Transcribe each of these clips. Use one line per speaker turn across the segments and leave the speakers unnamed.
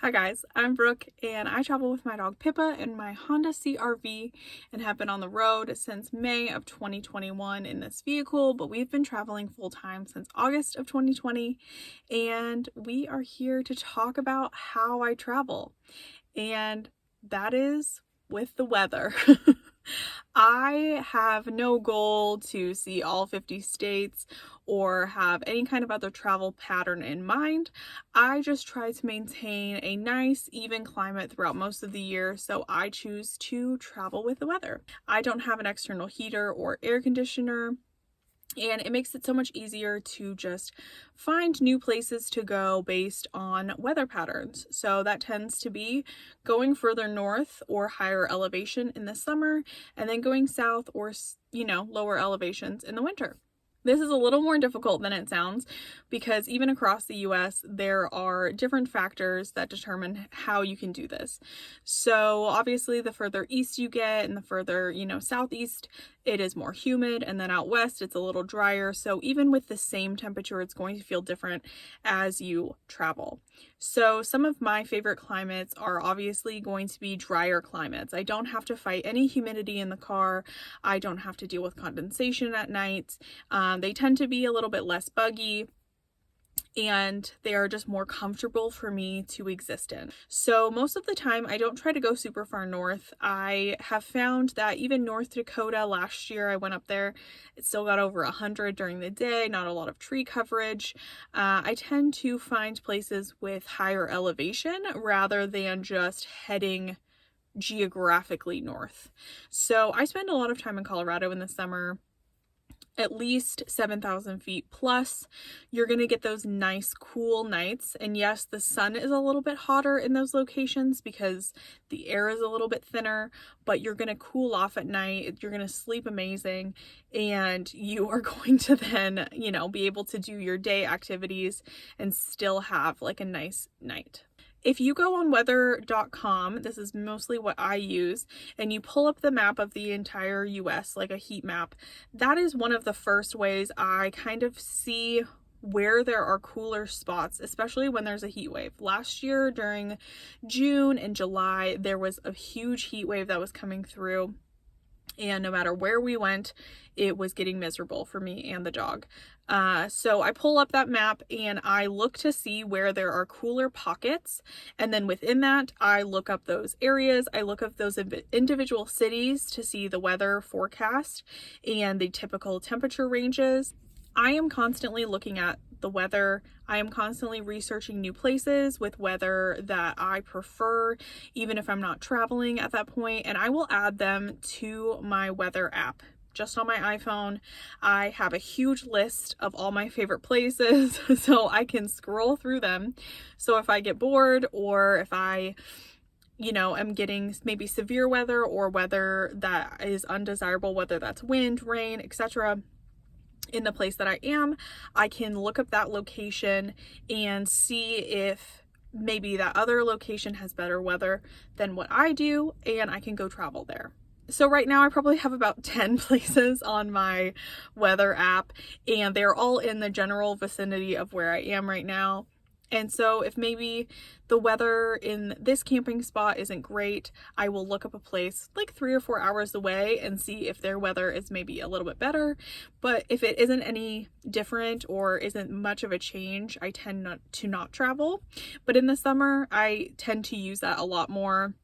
Hi guys, I'm Brooke and I travel with my dog Pippa in my Honda CRV and have been on the road since May of 2021 in this vehicle, but we've been traveling full time since August of 2020 and we are here to talk about how I travel, and that is with the weather. I have no goal to see all 50 states or have any kind of other travel pattern in mind. I just try to maintain a nice, even climate throughout most of the year, so I choose to travel with the weather. I don't have an external heater or air conditioner, and it makes it so much easier to just find new places to go based on weather patterns. So that tends to be going further north or higher elevation in the summer, and then going south or, lower elevations in the winter. This is a little more difficult than it sounds because even across the US, there are different factors that determine how you can do this. So obviously the further east you get and the further, southeast, it is more humid, and then out west it's a little drier. So even with the same temperature, it's going to feel different as you travel. So some of my favorite climates are obviously going to be drier climates. I don't have to fight any humidity in the car. I don't have to deal with condensation at night. They tend to be a little bit less buggy, and they are just more comfortable for me to exist in. So most of the time I don't try to go super far north. I have found that even North Dakota, last year I went up there, it still got over 100 during the day, not a lot of tree coverage. I tend to find places with higher elevation rather than just heading geographically north. So I spend a lot of time in Colorado in the summer, at least 7,000 feet plus. You're going to get those nice cool nights, and yes, the sun is a little bit hotter in those locations because the air is a little bit thinner, but you're going to cool off at night. You're going to sleep amazing, and you are going to then, be able to do your day activities and still have like a nice night. If you go on weather.com, this is mostly what I use, and you pull up the map of the entire US, like a heat map, that is one of the first ways I kind of see where there are cooler spots, especially when there's a heat wave. Last year during June and July, there was a huge heat wave that was coming through, and no matter where we went, it was getting miserable for me and the dog. So I pull up that map and I look to see where there are cooler pockets. And then within that, I look up those areas. I look up those individual cities to see the weather forecast and the typical temperature ranges. I am constantly looking at the weather. I am constantly researching new places with weather that I prefer, even if I'm not traveling at that point, and I will add them to my weather app. Just on my iPhone, I have a huge list of all my favorite places so I can scroll through them. So if I get bored, or if I am getting maybe severe weather or weather that is undesirable, whether that's wind, rain, etc., in the place that I am, I can look up that location and see if maybe that other location has better weather than what I do, and I can go travel there. So right now I probably have about 10 places on my weather app, and they're all in the general vicinity of where I am right now. And so if maybe the weather in this camping spot isn't great, I will look up a place like 3 or 4 hours away and see if their weather is maybe a little bit better. But if it isn't any different or isn't much of a change, I tend not to travel. But in the summer, I tend to use that a lot more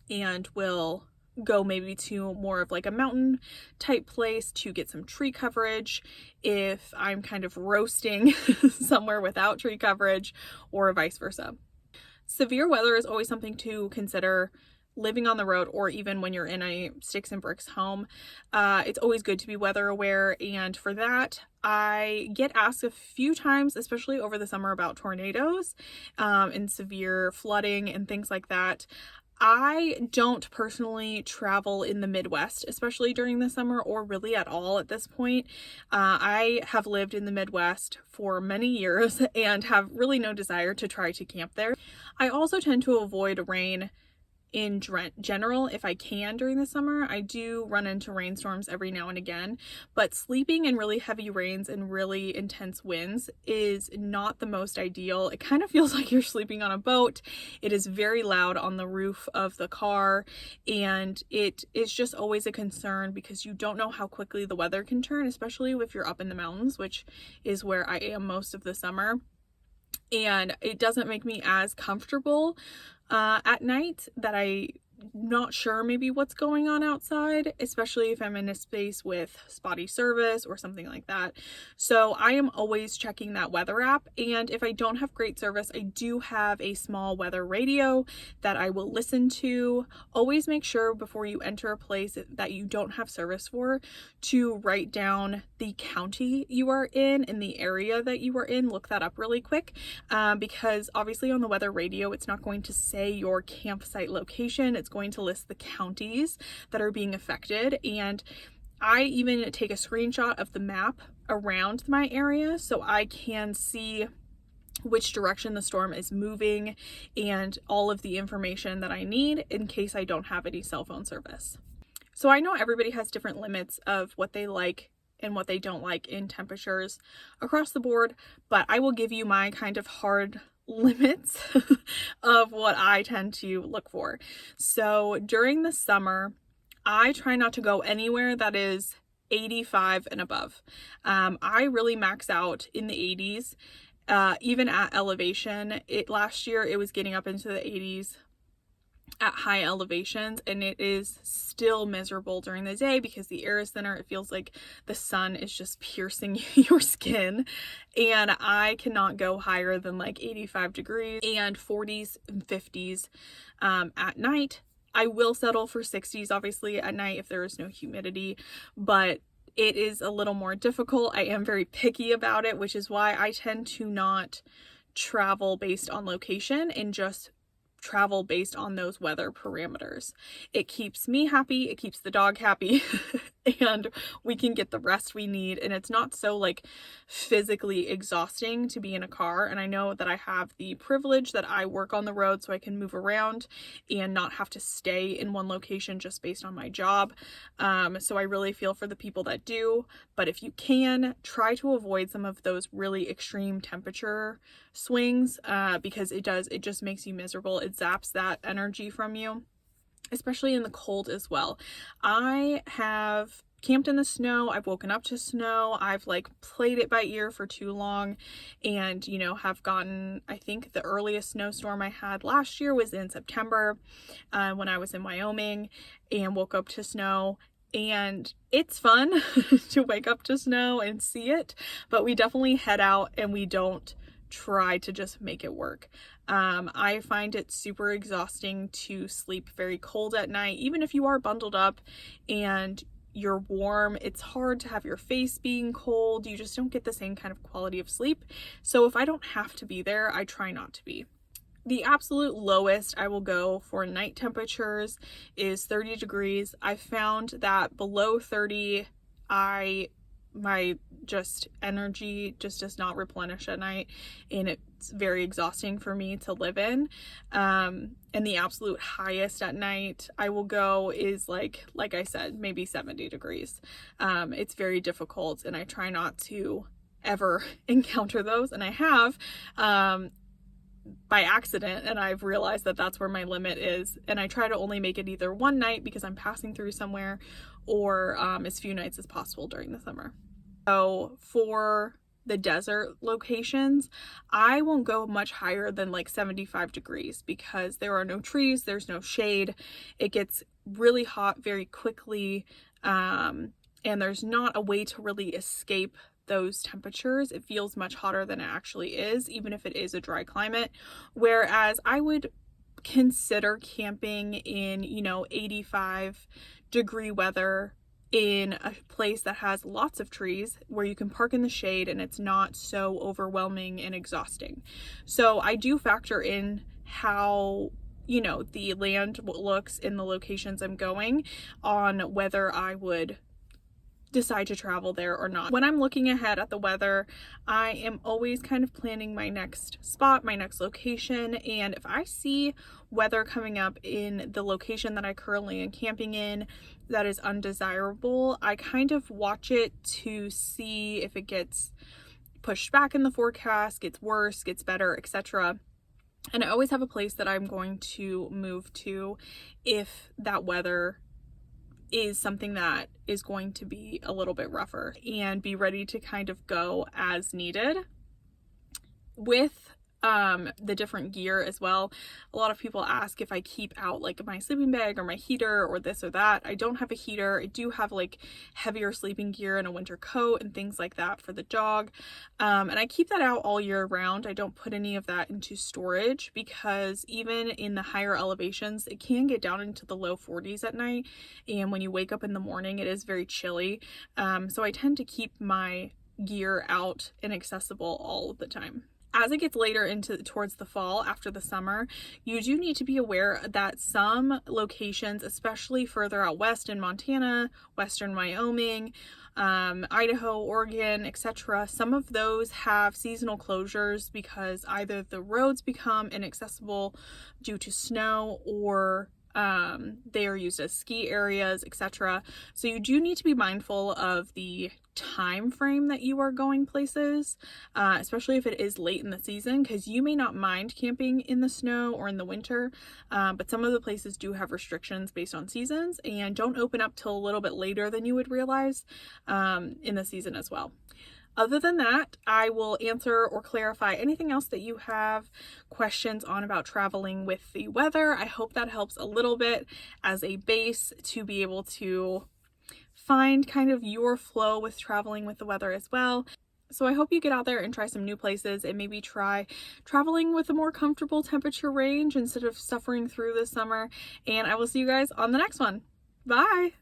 and will go maybe to more of like a mountain type place to get some tree coverage if I'm kind of roasting somewhere without tree coverage, or vice versa. Severe weather is always something to consider living on the road, or even when you're in a sticks and bricks home. It's always good to be weather aware, and for that I get asked a few times, especially over the summer, about tornadoes and severe flooding and things like that. I don't personally travel in the Midwest, especially during the summer, or really at all at this point. I have lived in the Midwest for many years and have really no desire to try to camp there. I also tend to avoid rain in general if I can during the summer. I do run into rainstorms every now and again, but sleeping in really heavy rains and really intense winds is not the most ideal. It kind of feels like you're sleeping on a boat. It is very loud on the roof of the car, and it is just always a concern because you don't know how quickly the weather can turn, especially if you're up in the mountains, which is where I am most of the summer. And it doesn't make me as comfortable at night, that I'm not sure maybe what's going on outside, especially if I'm in a space with spotty service or something like that. So I am always checking that weather app, and if I don't have great service, I do have a small weather radio that I will listen to. Always make sure before you enter a place that you don't have service for to write down the county you are in and the area that you are in. Look that up really quick, because obviously on the weather radio it's not going to say your campsite location. It's going to list the counties that are being affected, and I even take a screenshot of the map around my area so I can see which direction the storm is moving and all of the information that I need in case I don't have any cell phone service. So I know everybody has different limits of what they like and what they don't like in temperatures across the board, but I will give you my kind of hard limits of what I tend to look for. So during the summer, I try not to go anywhere that is 85 and above. I really max out in the 80s, even at elevation. Last year it was getting up into the 80s at high elevations, and it is still miserable during the day because the air is thinner. It feels like the sun is just piercing your skin, and I cannot go higher than like 85 degrees and 40s and 50s at night. I will settle for 60s obviously at night if there is no humidity, but it is a little more difficult. I am very picky about it, which is why I tend to not travel based on location and just travel based on those weather parameters. It keeps me happy, it keeps the dog happy, and we can get the rest we need, and it's not so like physically exhausting to be in a car. And I know that I have the privilege that I work on the road, so I can move around and not have to stay in one location just based on my job. So I really feel for the people that do, but if you can, try to avoid some of those really extreme temperature swings, because it just makes you miserable. It zaps that energy from you, especially in the cold as well. I have camped in the snow, I've woken up to snow, I've like played it by ear for too long, and have gotten, I think the earliest snowstorm I had last year was in September, when I was in Wyoming, and woke up to snow. And it's fun to wake up to snow and see it, but we definitely head out and we don't try to just make it work. I find it super exhausting to sleep very cold at night. Even if you are bundled up and you're warm, it's hard to have your face being cold. You just don't get the same kind of quality of sleep. So if I don't have to be there, I try not to be. The absolute lowest I will go for night temperatures is 30 degrees. I found that below 30, my energy just does not replenish at night, and it's very exhausting for me to live in. And the absolute highest at night I will go is like I said, maybe 70 degrees. It's very difficult, and I try not to ever encounter those, and I have by accident, and I've realized that that's where my limit is, and I try to only make it either one night because I'm passing through somewhere, or as few nights as possible during the summer. So for the desert locations, I won't go much higher than like 75 degrees because there are no trees, there's no shade, it gets really hot very quickly, and there's not a way to really escape those temperatures. It feels much hotter than it actually is, even if it is a dry climate. Whereas I would consider camping in 85 degree weather in a place that has lots of trees where you can park in the shade and it's not so overwhelming and exhausting. So I do factor in how the land looks in the locations I'm going on whether I would decide to travel there or not. When I'm looking ahead at the weather, I am always kind of planning my next spot, my next location, and if I see weather coming up in the location that I currently am camping in that is undesirable, I kind of watch it to see if it gets pushed back in the forecast, gets worse, gets better, etc. And I always have a place that I'm going to move to if that weather is something that is going to be a little bit rougher, and be ready to kind of go as needed. With the different gear as well, a lot of people ask if I keep out like my sleeping bag or my heater or this or that. I don't have a heater. I do have like heavier sleeping gear and a winter coat and things like that for the dog, and I keep that out all year round. I don't put any of that into storage because even in the higher elevations, it can get down into the low 40s at night, and when you wake up in the morning it is very chilly, so I tend to keep my gear out and accessible all of the time. As it gets later towards the fall, after the summer, you do need to be aware that some locations, especially further out west in Montana, western Wyoming, Idaho, Oregon, etc., some of those have seasonal closures because either the roads become inaccessible due to snow or they are used as ski areas, etc. So you do need to be mindful of the time frame that you are going places, especially if it is late in the season, because you may not mind camping in the snow or in the winter, but some of the places do have restrictions based on seasons and don't open up till a little bit later than you would realize in the season as well. Other than that, I will answer or clarify anything else that you have questions on about traveling with the weather. I hope that helps a little bit as a base to be able to find kind of your flow with traveling with the weather as well. So I hope you get out there and try some new places and maybe try traveling with a more comfortable temperature range instead of suffering through this summer. And I will see you guys on the next one. Bye!